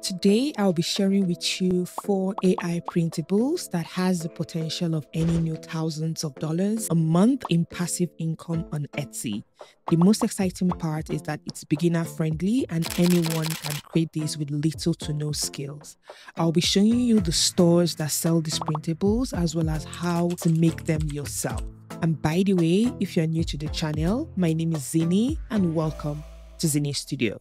Today, I'll be sharing with you 4 AI printables that has the potential of earning you thousands of dollars a month in passive income on Etsy. The most exciting part is that it's beginner friendly and anyone can create this with little to no skills. I'll be showing you the stores that sell these printables as well as how to make them yourself. And by the way, if you're new to the channel, my name is Zini and welcome to Zini Studio.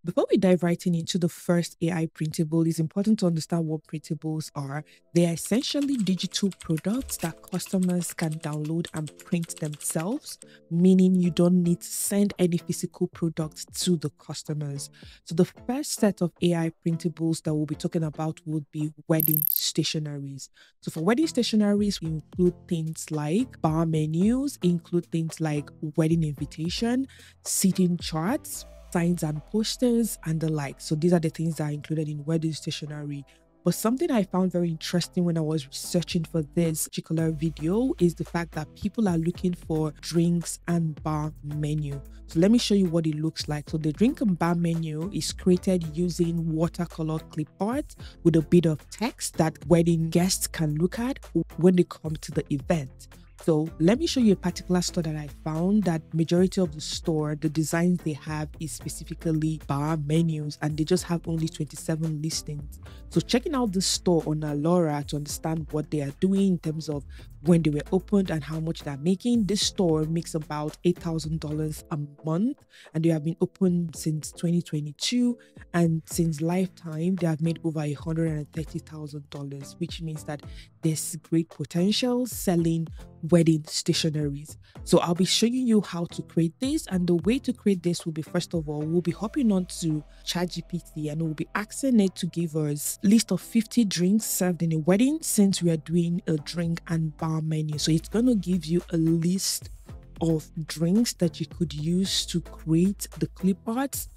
Before we dive right into the first AI printable, it's important to understand what printables are. They are essentially digital products that customers can download and print themselves, meaning you don't need to send any physical products to the customers. So the first set of AI printables that we'll be talking about would be wedding stationaries. So for wedding stationaries, we include things like bar menus, include things like wedding invitation, seating charts, signs and posters, and the like. So these are the things that are included in wedding stationery. But something I found very interesting when I was researching for this particular video is the fact that people are looking for drinks and bar menu. So let me show you what it looks like. So the drink and bar menu is created using watercolor clip art with a bit of text that wedding guests can look at when they come to the event. So let me show you a particular store that I found that majority of the store, the designs they have is specifically bar menus and they just have only 27 listings. So checking out the store on Alora to understand what they are doing in terms of when they were opened and how much they're making. This store makes about $8,000 a month and they have been open since 2022, and since lifetime they have made over $130,000, which means that there's great potential selling wedding stationaries. So I'll be showing you how to create this, and the way to create this will be, first of all, we'll be hopping on to ChatGPT and we'll be asking it to give us a list of 50 drinks served in a wedding, since we are doing a drink and bar menu. So it's going to give you a list of drinks that you could use to create the clip arts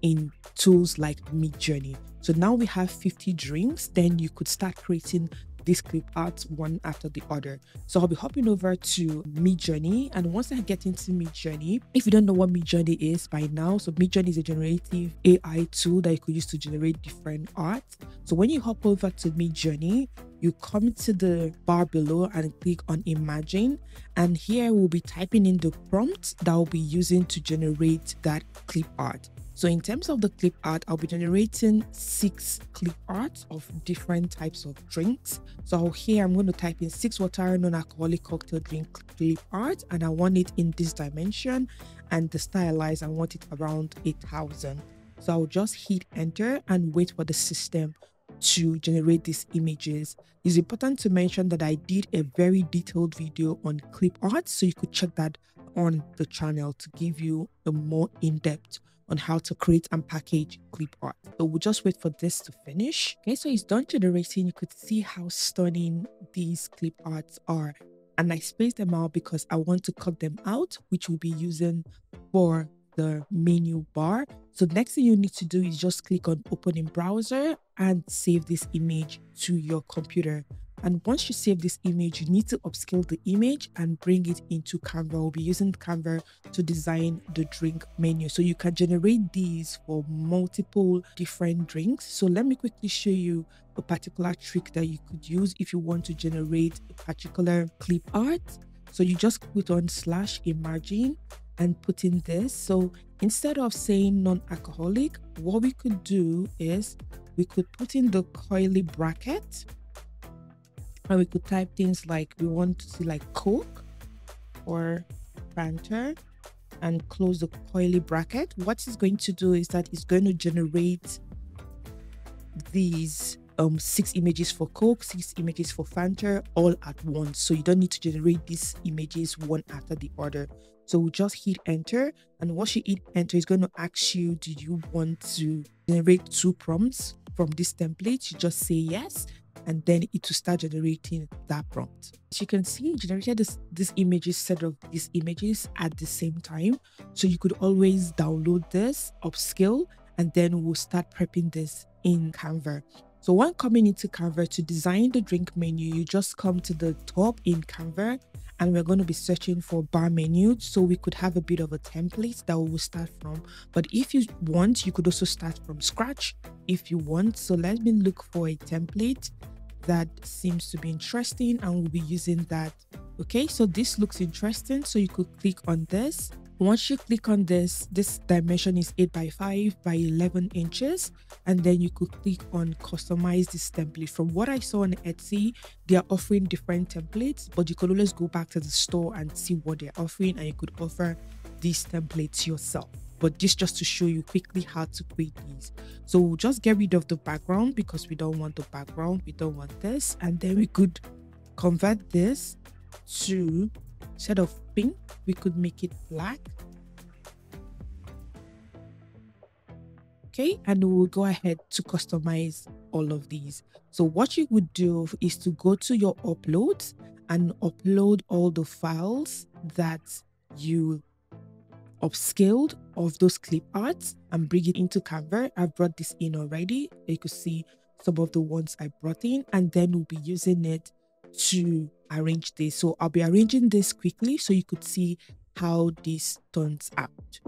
in tools like midjourney. So now we have 50 drinks, then you could start creating these clip arts one after the other. So I'll be hopping over to midjourney, and once I get into midjourney, if you don't know what midjourney is by now, so midjourney is a generative AI tool that you could use to generate different art. So when you hop over to midjourney, you come to the bar below and click on imagine, and here we'll be typing in the prompt that we'll be using to generate that clip art. So in terms of the clip art, I'll be generating 6 clip arts of different types of drinks. So here I'm going to type in 6 water non-alcoholic cocktail drink clip art, and I want it in this dimension, and the stylize, I want it around 8,000. So I'll just hit enter and wait for the system to generate these images. It's important to mention that I did a very detailed video on clip art, so you could check that on the channel to give you a more in-depth on how to create and package clip art. So we'll just wait for this to finish. Okay, so it's done generating. You could see how stunning these clip arts are, and I spaced them out because I want to cut them out, which we'll be using for the menu bar. So next thing you need to do is just click on open in browser and save this image to your computer. And once you save this image, you need to upscale the image and bring it into Canva. We'll be using Canva to design the drink menu. So you can generate these for multiple different drinks. So let me quickly show you a particular trick that you could use if you want to generate a particular clip art. So you just put on /imagine and put in this. So instead of saying non-alcoholic, what we could do is we could put in the curly bracket, and we could type things like we want to see like Coke or Fanta and close the curly bracket. What it's going to do is that it's going to generate these 6 images for Coke, 6 images for Fanta all at once. So you don't need to generate these images one after the other. So we'll just hit enter, and once you hit enter, it's going to ask you, do you want to generate 2 prompts from this template? You just say yes, and then it will start generating that prompt. As you can see, it generated this images, set of these images at the same time. So you could always download this, upscale, and then we'll start prepping this in Canva. So when coming into Canva to design the drink menu, you just come to the top in Canva and we're going to be searching for bar menu, so we could have a bit of a template that we will start from. But if you want, you could also start from scratch if you want. So let me look for a template that seems to be interesting, and we'll be using that. Okay, so this looks interesting, so you could click on this. Once you click on this dimension is 8 by 5 by 11 inches, and then you could click on customize this template. From what I saw on Etsy, they are offering different templates, but you could always go back to the store and see what they're offering, and you could offer these templates yourself. But this just to show you quickly how to create these. So we'll just get rid of the background because we don't want the background, we don't want this, and then we could convert this to, instead of pink, we could make it black. Okay, and we'll go ahead to customize all of these. So what you would do is to go to your uploads and upload all the files that you upscaled of those clip arts and bring it into Canva. I've brought this in already. You could see some of the ones I brought in, and then we'll be using it to arrange this. So I'll be arranging this quickly so you could see how this turns out.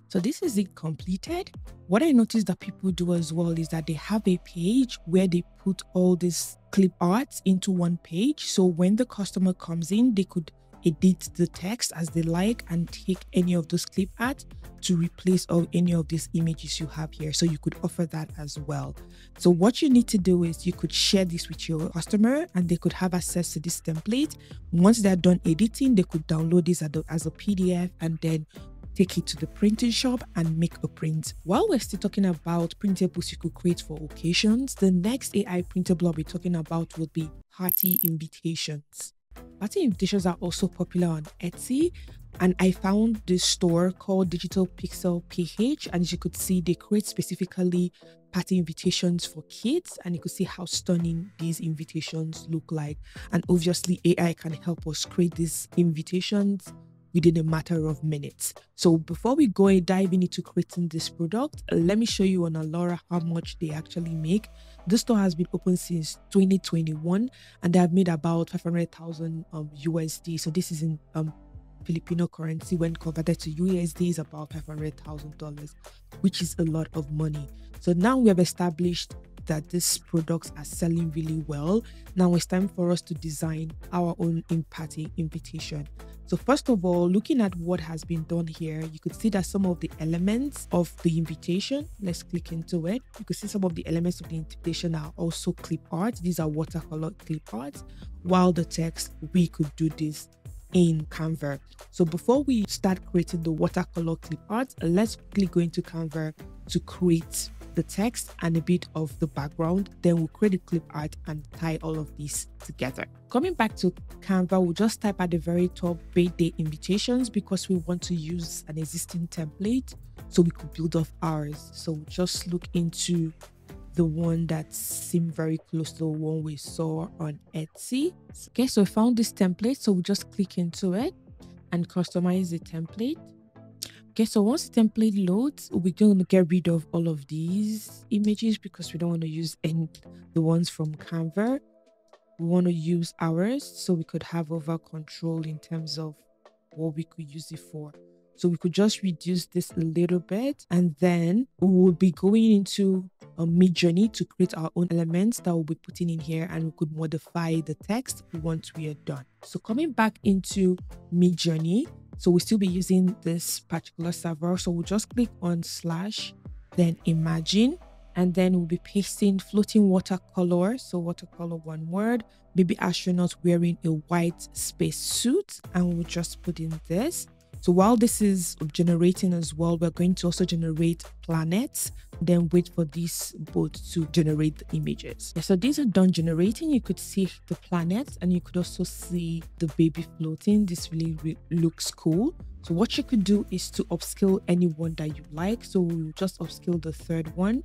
So this is it completed. What I noticed that people do as well is that they have a page where they put all these clip arts into one page. So when the customer comes in, they could edit the text as they like and take any of those clip art to replace any of these images you have here. So you could offer that as well. So what you need to do is you could share this with your customer and they could have access to this template. Once they're done editing, they could download this as a PDF and then take it to the printing shop and make a print. While we're still talking about printables you could create for occasions, the next AI printable I'll be talking about will be party invitations. Party invitations are also popular on Etsy, and I found this store called Digital Pixel PH, and as you could see, they create specifically party invitations for kids, and you could see how stunning these invitations look like. And obviously AI can help us create these invitations within a matter of minutes. So before we go and dive into creating this product, let me show you on Alora how much they actually make. This store has been open since 2021 and they have made about 500,000 USD. So this is in Filipino currency. When converted to USD is about $500,000, which is a lot of money. So now we have established that these products are selling really well. Now it's time for us to design our own party invitation. So first of all, looking at what has been done here, you could see that some of the elements of the invitation, let's click into it. You could see some of the elements of the invitation are also clip art. These are watercolor clip art. While the text, we could do this in Canva. So before we start creating the watercolor clip art, let's quickly go into Canva to create the text and a bit of the background. Then we'll create a clip art and tie all of these together. Coming back to Canva, we'll just type at the very top birthday invitations because we want to use an existing template so we could build off ours. So just look into the one that seemed very close to the one we saw on Etsy. Okay, so I found this template, so we'll just click into it and customize the template. Okay, so once the template loads, we're going to get rid of all of these images because we don't want to use the ones from Canva. We want to use ours so we could have over control in terms of what we could use it for. So we could just reduce this a little bit, and then we will be going into a midjourney to create our own elements that we'll be putting in here, and we could modify the text once we are done. So coming back into midjourney, so we'll still be using this particular server. So we'll just click on / then imagine, and then we'll be pasting floating watercolor. So watercolor, one word, baby astronaut wearing a white space suit, and we'll just put in this. So while this is generating as well, we're going to also generate planets, then wait for these both to generate the images. Yeah, so these are done generating. You could see the planets and you could also see the baby floating. This really looks cool. So what you could do is to upscale any one that you like. So we'll just upscale the third one,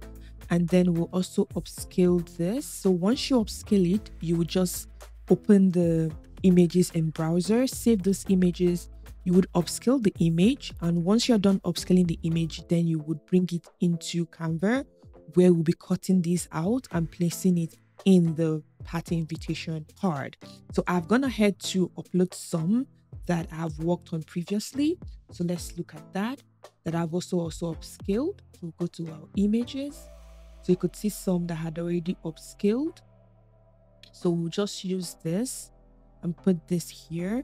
and then we'll also upscale this. So once you upscale it, you will just open the images in browser, save those images you would upscale the image. And once you're done upscaling the image, then you would bring it into Canva, where we'll be cutting this out and placing it in the party invitation card. So I've gone ahead to upload some that I've worked on previously. So let's look at that I've also upscaled. So we'll go to our images. So you could see some that had already upscaled. So we'll just use this and put this here.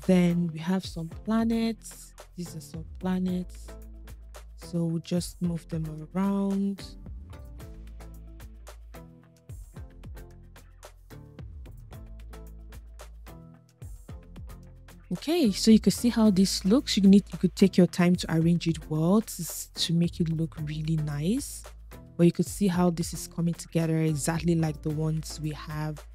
Then we have some planets. These are some planets. So we'll just move them around. Okay, so you can see how this looks. You could take your time to arrange it well to make it look really nice. But you could see how this is coming together exactly like the ones we have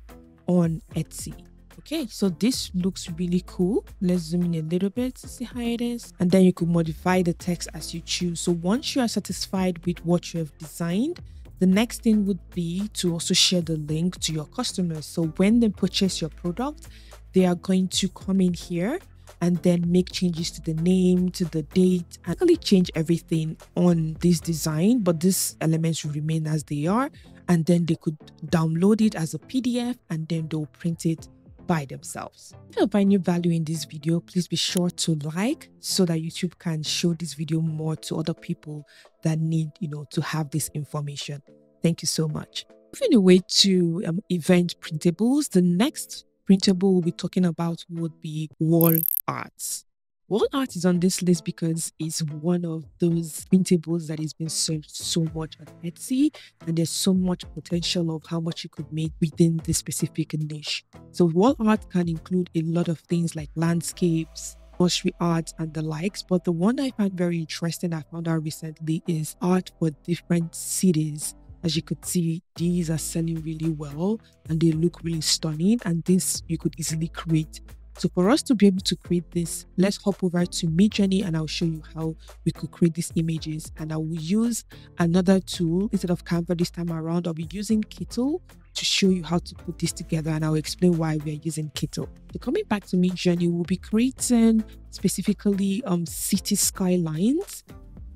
on Etsy. Okay, so this looks really cool. Let's zoom in a little bit to see how it is. And then you could modify the text as you choose. So once you are satisfied with what you have designed, the next thing would be to also share the link to your customers. So when they purchase your product, they are going to come in here and then make changes to the name, to the date, and really change everything on this design. But these elements will remain as they are. And then they could download it as a PDF and then they'll print it by themselves. If you find new value in this video, please be sure to like so that YouTube can show this video more to other people that need, to have this information. Thank you so much. Moving away to event printables, the next printable we'll be talking about would be wall arts. Wall art is on this list because it's one of those printables that is being sold so much on Etsy, and there's so much potential of how much you could make within this specific niche. So wall art can include a lot of things like landscapes, grocery art, and the likes. But the one I find very interesting, I found out recently, is art for different cities. As you could see, these are selling really well and they look really stunning, and this you could easily create. So for us to be able to create this, let's hop over to midjourney and I'll show you how we could create these images. And I will use another tool instead of Canva this time around. I'll be using Kittle to show you how to put this together, and I'll explain why we're using Kittle. So coming back to midjourney, we'll be creating specifically city skylines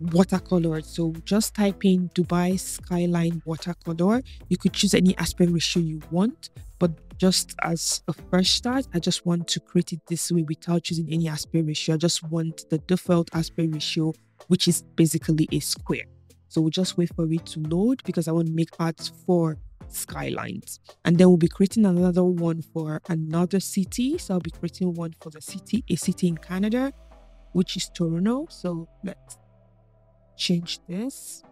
watercolor. So just type in Dubai skyline watercolor. You could choose any aspect ratio you want, but just as a first start, I just want to create it this way without choosing any aspect ratio. I just want the default aspect ratio, which is basically a square. So we'll just wait for it to load because I want to make art for skylines. And then we'll be creating another one for another city. So I'll be creating one for the city, a city in Canada, which is Toronto. So let's change this.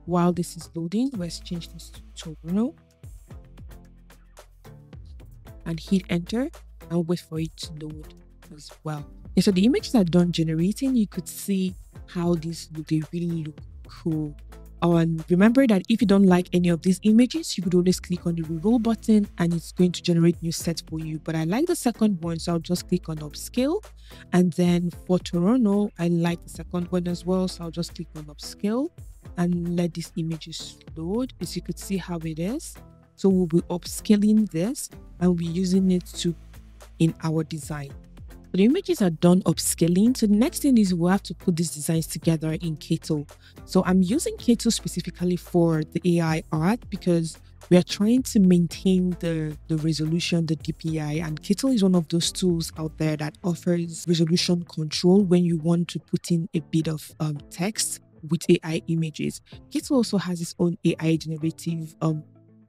While this is loading, let's change this to Toronto and hit enter and wait for it to load as well. And so the images are done generating. You could see how these look. They really look cool. And remember that if you don't like any of these images, you could always click on the reroll button and it's going to generate new sets for you. But I like the second one, so I'll just click on upscale. And then for Toronto, I like the second one as well, so I'll just click on upscale and let these images load. As you could see how it is. So we'll be upscaling this and we'll be using it in our design. So the images are done upscaling. So the next thing is we'll have to put these designs together in Kittle. So I'm using Kittle specifically for the AI art because we are trying to maintain the resolution, the DPI, and Kittle is one of those tools out there that offers resolution control when you want to put in a bit of text with AI images. Kittle also has its own AI generative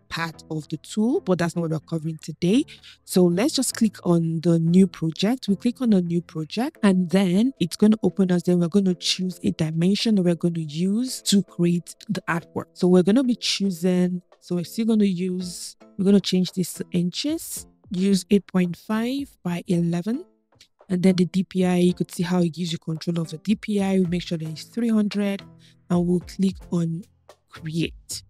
part of the tool, but that's not what we're covering today. So let's just click on the new project. We click on a new project and then it's going to open us. Then we're going to choose a dimension that we're going to use to create the artwork. So we're going to be choosing, so we're still going to use, we're going to change this to inches, use 8.5 by 11. And then the DPI, you could see how it gives you control of the DPI. We make sure that it's 300 and we'll click on create.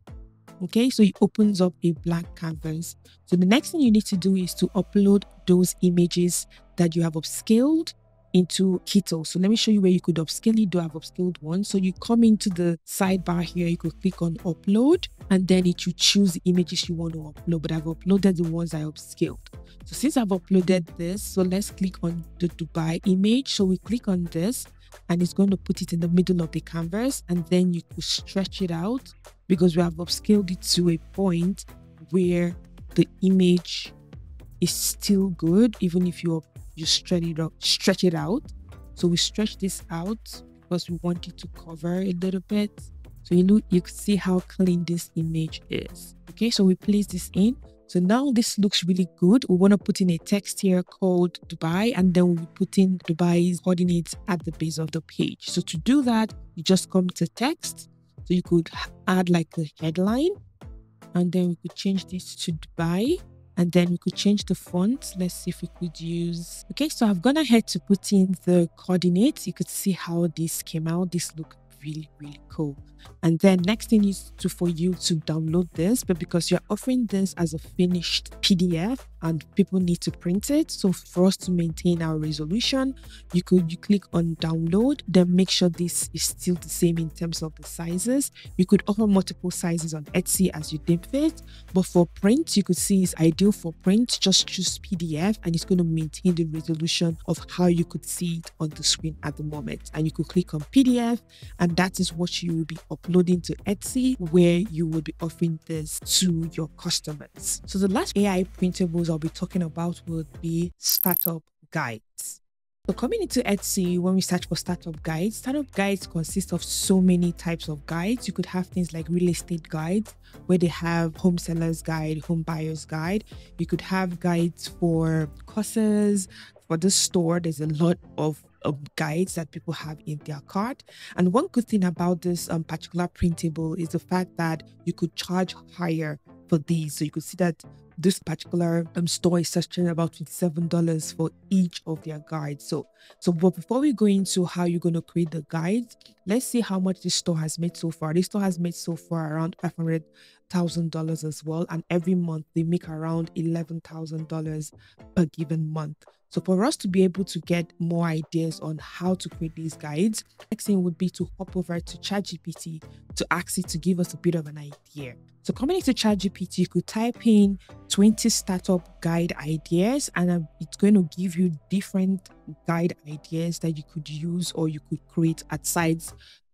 Okay, so it opens up a blank canvas. So the next thing you need to do is to upload those images that you have upscaled into Keto. So let me show you where you could upscale it. Do I have upscaled one? So you come into the sidebar here, you could click on upload, and then it will choose the images you want to upload. But I've uploaded the ones I upscaled. So since I've uploaded this, so let's click on the Dubai image. So we click on this, and it's going to put it in the middle of the canvas, and then you could stretch it out because we have upscaled it to a point where the image is still good even if you stretch it out. So we stretch this out because we want it to cover a little bit. So you can see how clean this image is. Okay, so we place this in. So now this looks really good. We want to put in a text here called Dubai, and then we put in Dubai's coordinates at the base of the page. So to do that, you just come to text. So you could add like a headline, and then we could change this to Dubai, and then we could change the font. Let's see if we could use, okay, so I've gone ahead to put in the coordinates. You could see how this came out. This looked really, really cool. And then next thing is for you to download this, but because you're offering this as a finished PDF and people need to print it, so for us to maintain our resolution, you click on download, then make sure this is still the same in terms of the sizes. You could offer multiple sizes on Etsy as you deem fit, but for print, you could see it's ideal for print. Just choose PDF and it's going to maintain the resolution of how you could see it on the screen at the moment. And you could click on PDF, and that is what you will be uploading to Etsy, where you will be offering this to your customers. So the last AI printables I'll be talking about would be startup guides. So coming into Etsy, when we search for startup guides consist of so many types of guides. You could have things like real estate guides, where they have home sellers guide, home buyers guide. You could have guides for courses. For the store, there's a lot of guides that people have in their cart. And one good thing about this particular printable is the fact that you could charge higher for these. So you could see that this particular store is charging about $27 for each of their guides. But before we go into how you're going to create the guides, let's see how much this store has made so far. This store has made so far around $500,000 as well, and every month they make around $11,000 per given month. So for us to be able to get more ideas on how to create these guides, next thing would be to hop over to ChatGPT to ask it to give us a bit of an idea. So coming into ChatGPT, you could type in 20 startup guide ideas, and it's going to give you different guide ideas that you could use or you could create aside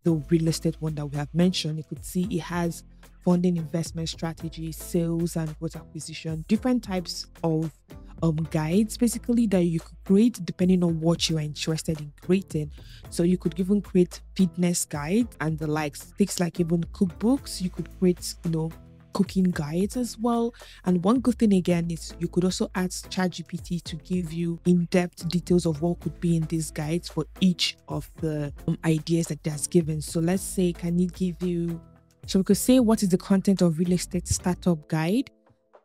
the real estate one that we have mentioned. You could see it has funding, investment strategy, sales and growth acquisition, different types of guides basically that you could create depending on what you are interested in creating. So you could even create fitness guide and the likes, things like even cookbooks. You could create, cooking guides as well. And one good thing again is you could also ask ChatGPT to give you in-depth details of what could be in these guides for each of the ideas that that's given. So let's say, can it give you, so we could say, what is the content of real estate startup guide?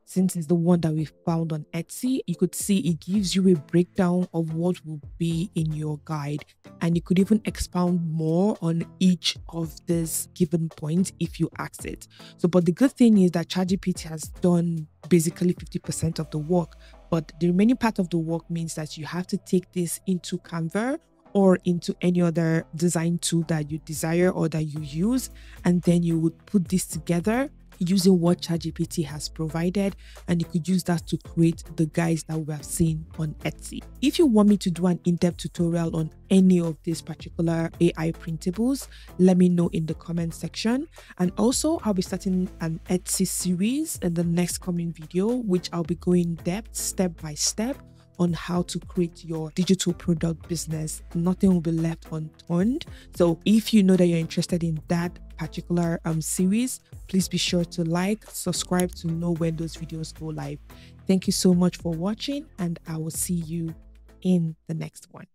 Since it's the one that we found on Etsy, you could see it gives you a breakdown of what will be in your guide, and you could even expound more on each of these given points if you ask it. So, but the good thing is that ChatGPT has done basically 50% of the work, but the remaining part of the work means that you have to take this into Canva or into any other design tool that you desire or that you use, and then you would put this together using what ChatGPT has provided, and you could use that to create the guides that we have seen on Etsy. If you want me to do an in-depth tutorial on any of these particular AI printables, let me know in the comment section. And also, I'll be starting an Etsy series in the next coming video, which I'll be going in depth, step by step, on how to create your digital product business. Nothing will be left unturned. So if you know that you're interested in that particular series, please be sure to like, subscribe to know when those videos go live. Thank you so much for watching, and I will see you in the next one.